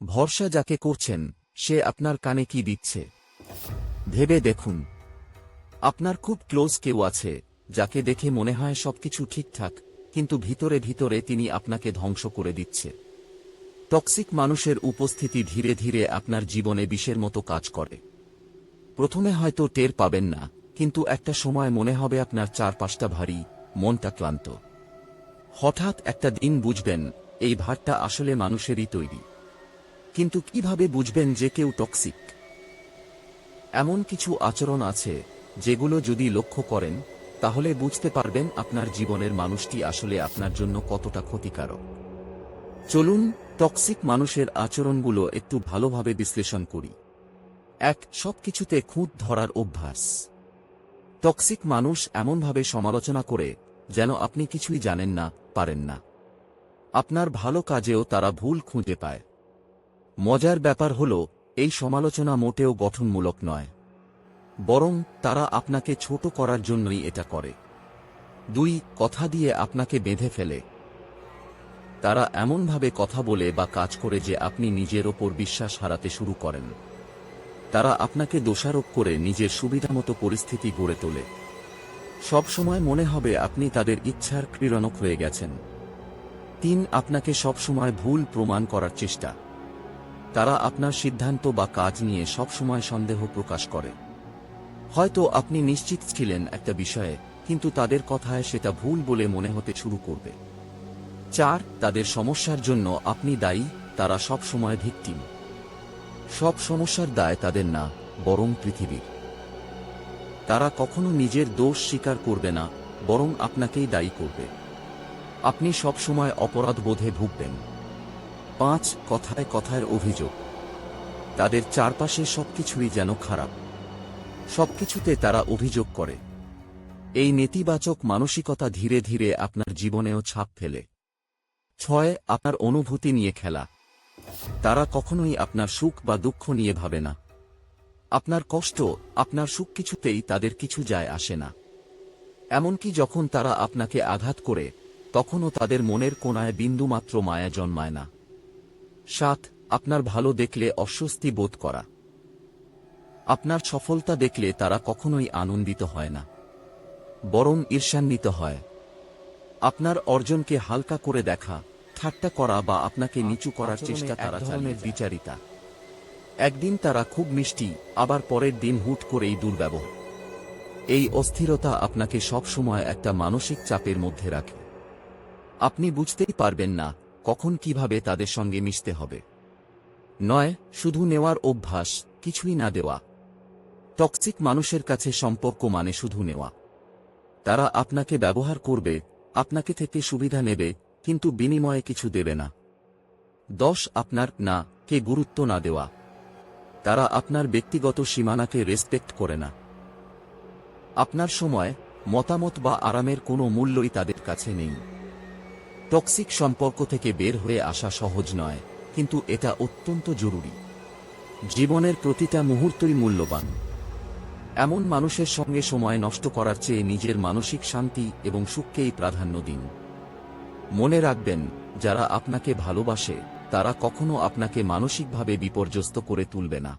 ভরসা যাকে করছেন সে আপনার কানে কি দিচ্ছে ভেবে দেখুন। আপনার খুব ক্লোজ কেউ আছে যাকে দেখে মনে হয় সবকিছু ঠিকঠাক, কিন্তু ভিতরে ভিতরে তিনি আপনাকে ধ্বংস করে দিচ্ছে। টক্সিক মানুষের উপস্থিতি ধীরে ধীরে আপনার জীবনে বিষের মতো কাজ করে। প্রথমে হয়তো টের পাবেন না, কিন্তু একটা সময় মনে হবে আপনার চারপাশটা ভারী, মনটা ক্লান্ত। হঠাৎ একটা দিন বুঝবেন এই ভারটা আসলে মানুষেরই তৈরি। কিন্তু কিভাবে বুঝবেন যে কেউ টক্সিক? এমন কিছু আচরণ আছে যেগুলো যদি লক্ষ্য করেন তাহলে বুঝতে পারবেন আপনার জীবনের মানুষটি আসলে আপনার জন্য কতটা ক্ষতিকারক। চলুন টক্সিক মানুষের আচরণগুলো একটু ভালোভাবে বিশ্লেষণ করি। ১. সবকিছুতে খুঁত ধরার অভ্যাস। টক্সিক মানুষ এমনভাবে সমালোচনা করে যেন আপনি কিছুই জানেন না, পারেন না। আপনার ভালো কাজেও তারা ভুল খুঁজে পায়। মজার ব্যাপার হল, এই সমালোচনা মোটেও গঠনমূলক নয়, বরং তারা আপনাকে ছোট করার জন্যই এটা করে। ২. কথা দিয়ে আপনাকে বেঁধে ফেলে। তারা এমনভাবে কথা বলে বা কাজ করে যে আপনি নিজের ওপর বিশ্বাস হারাতে শুরু করেন। তারা আপনাকে দোষারোপ করে নিজের সুবিধামতো পরিস্থিতি গড়ে তোলে। সব সময় মনে হবে আপনি তাদের ইচ্ছার ক্রীড়নক হয়ে গেছেন। ৩. আপনাকে সবসময় ভুল প্রমাণ করার চেষ্টা। তারা আপনার সিদ্ধান্ত বা কাজ নিয়ে সবসময় সন্দেহ প্রকাশ করে। হয়তো আপনি নিশ্চিত ছিলেন একটা বিষয়ে, কিন্তু তাদের কথায় সেটা ভুল বলে মনে হতে শুরু করবে। ৪. তাদের সমস্যার জন্য আপনি দায়ী। তারা সব সময় ভিকটিম। সব সমস্যার দায় তাদের না, বরং পৃথিবীর। তারা কখনো নিজের দোষ স্বীকার করবে না, বরং আপনাকেই দায়ী করবে। আপনি সব সময় অপরাধবোধে ভুগবেন। ৫. কথায় কথায় অভিযোগ। তাদের চারপাশে সবকিছুই যেন খারাপ। সবকিছুতে তারা অভিযোগ করে। এই নেতিবাচক মানসিকতা ধীরে ধীরে আপনার জীবনেও ছাপ ফেলে। ৬. আপনার অনুভূতি নিয়ে খেলা। তারা কখনোই আপনার সুখ বা দুঃখ নিয়ে ভাবে না। আপনার কষ্ট, আপনার সুখ কিছুতেই তাদের কিছু যায় আসে না। এমনকি যখন তারা আপনাকে আঘাত করে, তখনও তাদের মনের কোণায় বিন্দুমাত্র মায়া জন্মায় না। ৭. আপনার ভালো দেখলে অস্বস্তি বোধ করা। আপনার সফলতা দেখলে তারা কখনোই আনন্দিত হয় না, বরং ঈর্ষান্বিত হয়। আপনার অর্জনকে হালকা করে দেখা, ঠাট্টা করা বা আপনাকে নিচু করার চেষ্টা তারা ধরনের বিচারিতা। একদিন তারা খুব মিষ্টি, আবার পরের দিন হুট করেই দুর্ব্যবহার। এই অস্থিরতা আপনাকে সব সময় একটা মানসিক চাপের মধ্যে রাখে। আপনি বুঝতেই পারবেন না কখন কিভাবে তাদের সঙ্গে মিশতে হবে। ৯. শুধু নেওয়ার অভ্যাস, কিছুই না দেওয়া। টক্সিক মানুষের কাছে সম্পর্ক মানে শুধু নেওয়া। তারা আপনাকে ব্যবহার করবে, আপনাকে থেকে সুবিধা নেবে, কিন্তু বিনিময়ে কিছু দেবে না। ১০. আপনার না কে গুরুত্ব না দেওয়া। তারা আপনার ব্যক্তিগত সীমানাকে রেসপেক্ট করে না। আপনার সময়, মতামত বা আরামের কোনো মূল্যই তাদের কাছে নেই। টক্সিক সম্পর্ক থেকে বের হয়ে আসা সহজ নয়, কিন্তু এটা অত্যন্ত জরুরি। জীবনের প্রতিটা মুহূর্তই মূল্যবান। এমন মানুষের সঙ্গে সময় নষ্ট করার চেয়ে নিজের মানসিক শান্তি এবং সুখকেই প্রাধান্য দিন। মনে রাখবেন, যারা আপনাকে ভালোবাসে তারা কখনো আপনাকে মানসিকভাবে বিপর্যস্ত করে তুলবে না।